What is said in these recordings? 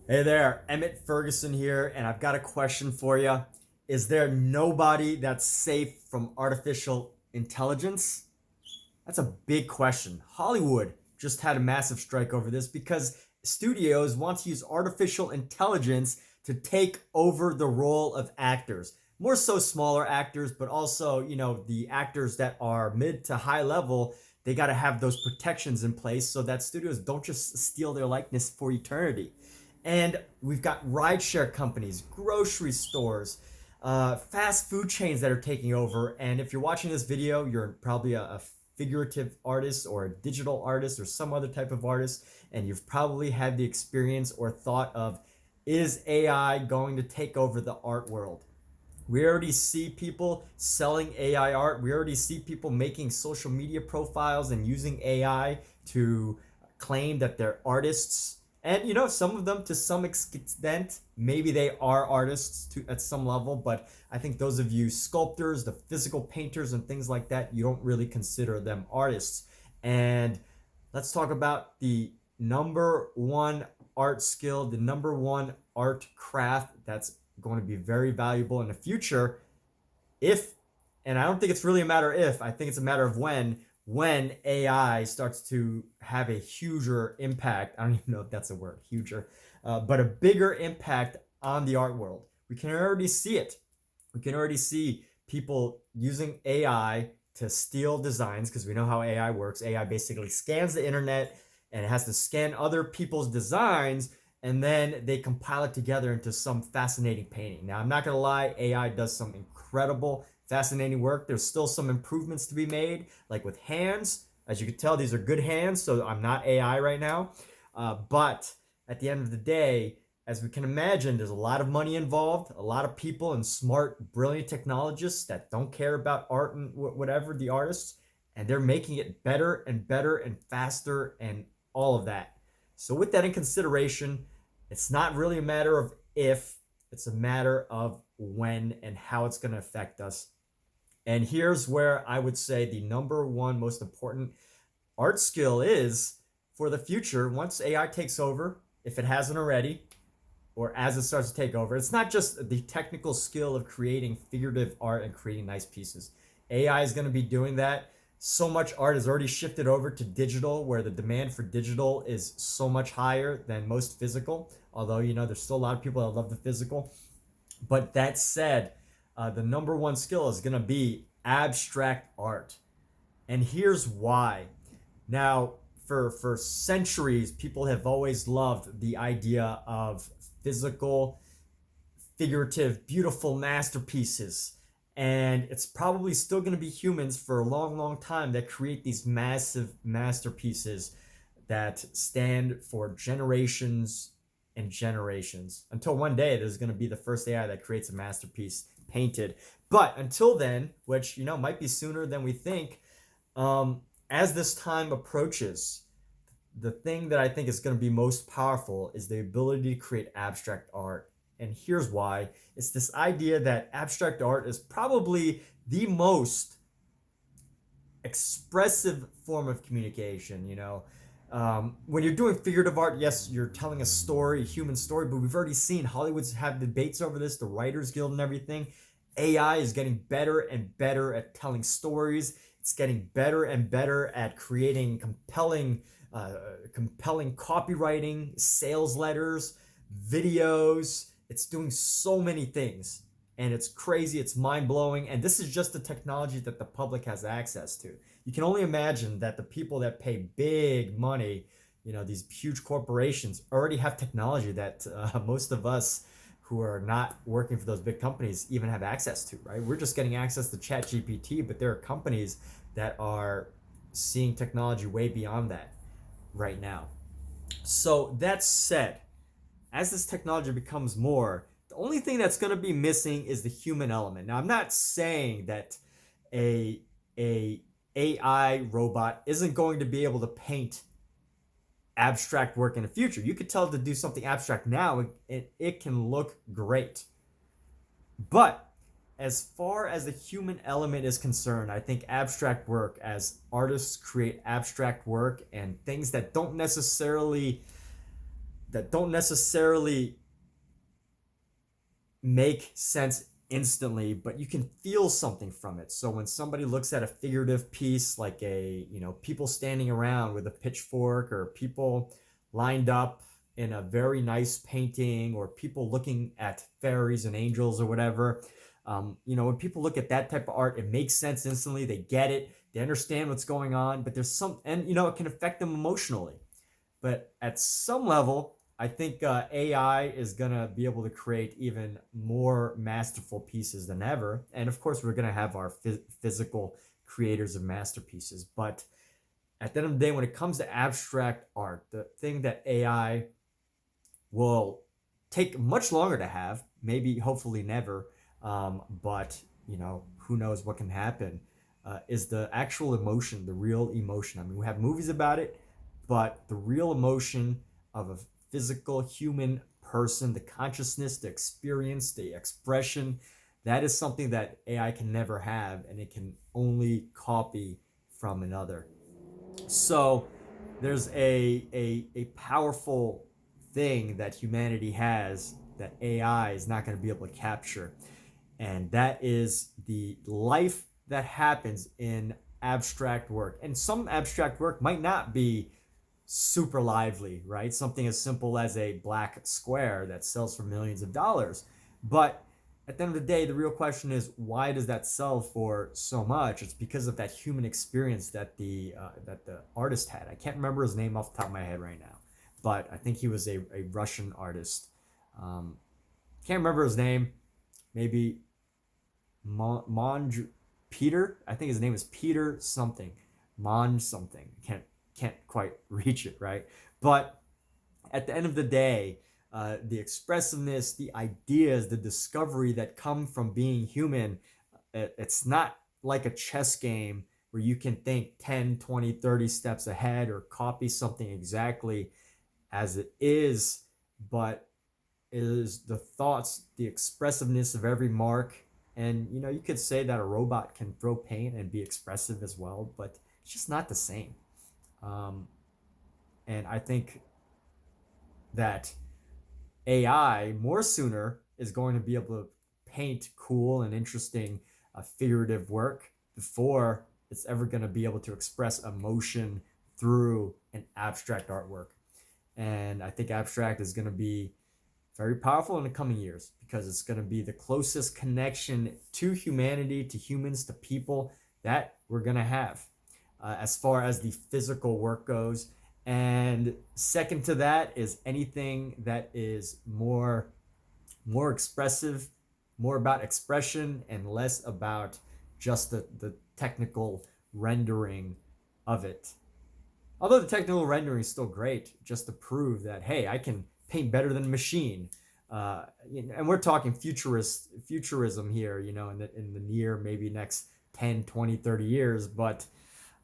Hey there, Emmett Ferguson here, and I've got a question for you. Is there nobody that's safe from artificial intelligence? That's a big question. Hollywood just had a massive strike over this because studios want to use artificial intelligence to take over the role of actors. More so smaller actors, but also, the actors that are mid to high level, they got to have those protections in place so that studios don't just steal their likeness for eternity. And we've got rideshare companies, grocery stores, fast food chains that are taking over. And if you're watching this video, you're probably a figurative artist or a digital artist or some other type of artist, and you've probably had the experience or thought of, is AI going to take over the art world? We already see people selling AI art. We already see people making social media profiles and using AI to claim that they're artists. And some of them, to some extent, maybe they are artists at some level. But I think those of you sculptors, the physical painters, and things like that, you don't really consider them artists. And let's talk about the number one art skill, the number one art craft that's going to be very valuable in the future if, and I don't think it's really a matter of if, I think it's a matter of when AI starts to have a huger impact. I don't even know if that's a word, huger, but a bigger impact on the art world. We can already see it. We can already see people using AI to steal designs because we know how AI works. AI basically scans the internet and it has to scan other people's designs, and then they compile it together into some fascinating painting. Now, I'm not gonna lie, AI does some incredible, fascinating work. There's still some improvements to be made, like with hands. As you can tell, these are good hands, so I'm not AI right now. But at the end of the day, as we can imagine, there's a lot of money involved, a lot of people and smart, brilliant technologists that don't care about art and whatever, the artists, and they're making it better and better and faster and all of that. So, with that in consideration, it's not really a matter of if, it's a matter of when and how it's going to affect us. And here's where I would say the number one most important art skill is for the future once AI takes over, if it hasn't already, or as it starts to take over. It's not just the technical skill of creating figurative art and creating nice pieces. AI is going to be doing that. So much art has already shifted over to digital, where the demand for digital is so much higher than most physical. Although, there's still a lot of people that love the physical. But that said, the number one skill is going to be abstract art. And here's why. Now, for centuries, people have always loved the idea of physical, figurative, beautiful masterpieces. And it's probably still going to be humans for a long, long time that create these massive masterpieces that stand for generations and generations until one day there's going to be the first AI that creates a masterpiece painted. But until then, which might be sooner than we think, as this time approaches, the thing that I think is going to be most powerful is the ability to create abstract art. And here's why. It's this idea that abstract art is probably the most expressive form of communication. When you're doing figurative art, yes, you're telling a story, a human story, but we've already seen Hollywood's had debates over this, the Writers Guild and everything. AI is getting better and better at telling stories. It's getting better and better at creating compelling copywriting, sales letters, videos. It's doing so many things, and it's crazy. It's mind blowing. And this is just the technology that the public has access to. You can only imagine that the people that pay big money, these huge corporations, already have technology that most of us who are not working for those big companies even have access to, right? We're just getting access to ChatGPT, but there are companies that are seeing technology way beyond that right now. So that said, as this technology becomes more, the only thing that's going to be missing is the human element. Now, I'm not saying that a a AI robot isn't going to be able to paint abstract work in the future. You could tell it to do something abstract now, and it can look great. But as far as the human element is concerned, I think abstract work, as artists create abstract work and things that that don't necessarily make sense instantly, but you can feel something from it. So when somebody looks at a figurative piece like people standing around with a pitchfork, or people lined up in a very nice painting, or people looking at fairies and angels or whatever, when people look at that type of art, it makes sense instantly. They get it, they understand what's going on, but there's some, and it can affect them emotionally. But at some level, I think AI is going to be able to create even more masterful pieces than ever. And of course, we're going to have our physical creators of masterpieces. But at the end of the day, when it comes to abstract art, the thing that AI will take much longer to have, maybe, hopefully, never, but who knows what can happen, is the actual emotion, the real emotion. I mean, we have movies about it, but the real emotion of a physical human person, the consciousness, the experience, the expression, that is something that AI can never have, and it can only copy from another. So there's a powerful thing that humanity has that AI is not going to be able to capture, and that is the life that happens in abstract work. And some abstract work might not be super lively, right? Something as simple as a black square that sells for millions of dollars. But at the end of the day, the real question is, why does that sell for so much? It's because of that human experience that the artist had. I can't remember his name off the top of my head right now, but I think he was a Russian artist. Um, can't remember his name. Maybe Monj Peter. I think his name is Peter something. Monj something. Can't quite reach it, right? But at the end of the day, the expressiveness, the ideas, the discovery that come from being human, it's not like a chess game where you can think 10, 20, 30 steps ahead or copy something exactly as it is, but it is the thoughts, the expressiveness of every mark. And you could say that a robot can throw paint and be expressive as well, but it's just not the same. Um, and I think that AI more sooner is going to be able to paint cool and interesting figurative work before it's ever going to be able to express emotion through an abstract artwork. And I think abstract is going to be very powerful in the coming years because it's going to be the closest connection to humanity, to humans, to people that we're going to have as far as the physical work goes. And second to that is anything that is more expressive, more about expression and less about just the technical rendering of it. Although the technical rendering is still great, just to prove that, hey, I can paint better than a machine. And we're talking futurism here, in the near, maybe next 10, 20, 30 years. But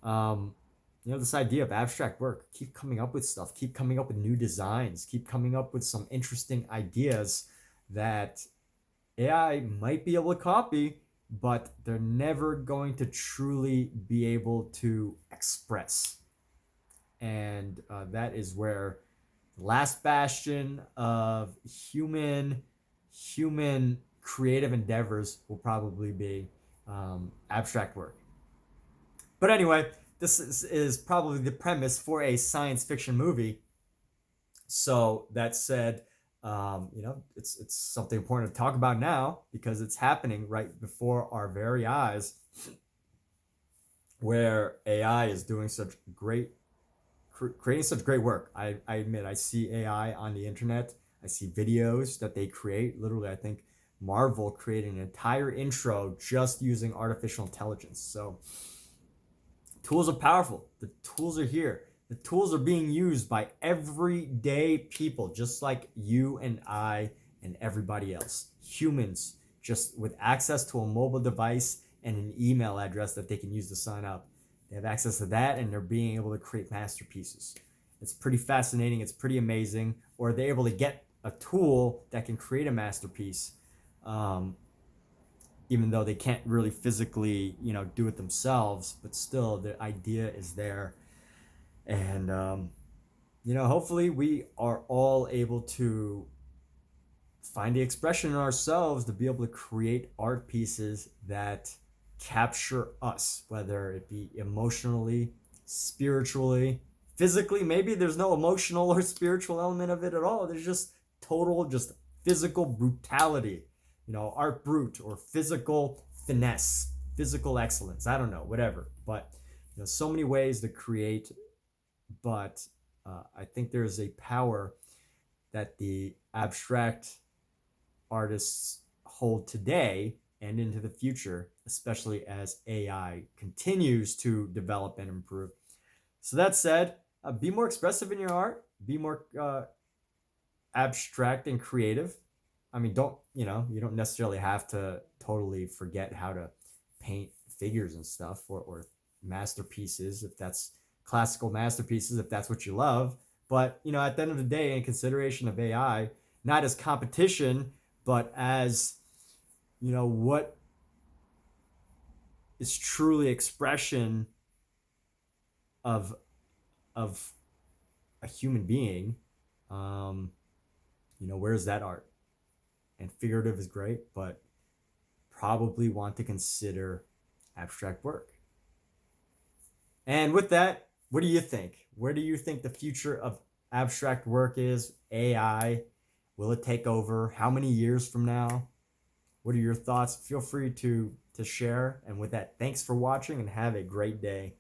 um, this idea of abstract work, keep coming up with stuff, keep coming up with new designs, keep coming up with some interesting ideas that AI might be able to copy, but they're never going to truly be able to express. And that is where the last bastion of human creative endeavors will probably be abstract work. But anyway, this is probably the premise for a science fiction movie. So that said, it's something important to talk about now because it's happening right before our very eyes, where AI is doing such great, creating such great work. I admit, I see AI on the internet. I see videos that they create. Literally, I think Marvel created an entire intro just using artificial intelligence. So tools are powerful. The tools are here. The tools are being used by everyday people, just like you and I and everybody else. Humans, just with access to a mobile device and an email address that they can use to sign up. They have access to that and they're being able to create masterpieces. It's pretty fascinating. It's pretty amazing. Or they're able to get a tool that can create a masterpiece. Even though they can't really physically, do it themselves, but still the idea is there. And hopefully we are all able to find the expression in ourselves to be able to create art pieces that capture us, whether it be emotionally, spiritually, physically. Maybe there's no emotional or spiritual element of it at all. There's just total, just physical brutality, art brute or physical finesse, physical excellence. I don't know, whatever. But so many ways to create, but I think there's a power that the abstract artists hold today and into the future, especially as AI continues to develop and improve. So that said, be more expressive in your art, be more abstract and creative. I mean, you don't necessarily have to totally forget how to paint figures and stuff or masterpieces if that's classical masterpieces if that's what you love. But at the end of the day, in consideration of AI, not as competition, but as what is truly expression of of a human being. Um, where's that art? And figurative is great, but probably want to consider abstract work. And with that, what do you think? Where do you think the future of abstract work is? AI? Will it take over? How many years from now? What are your thoughts? Feel free to share. And with that, thanks for watching and have a great day.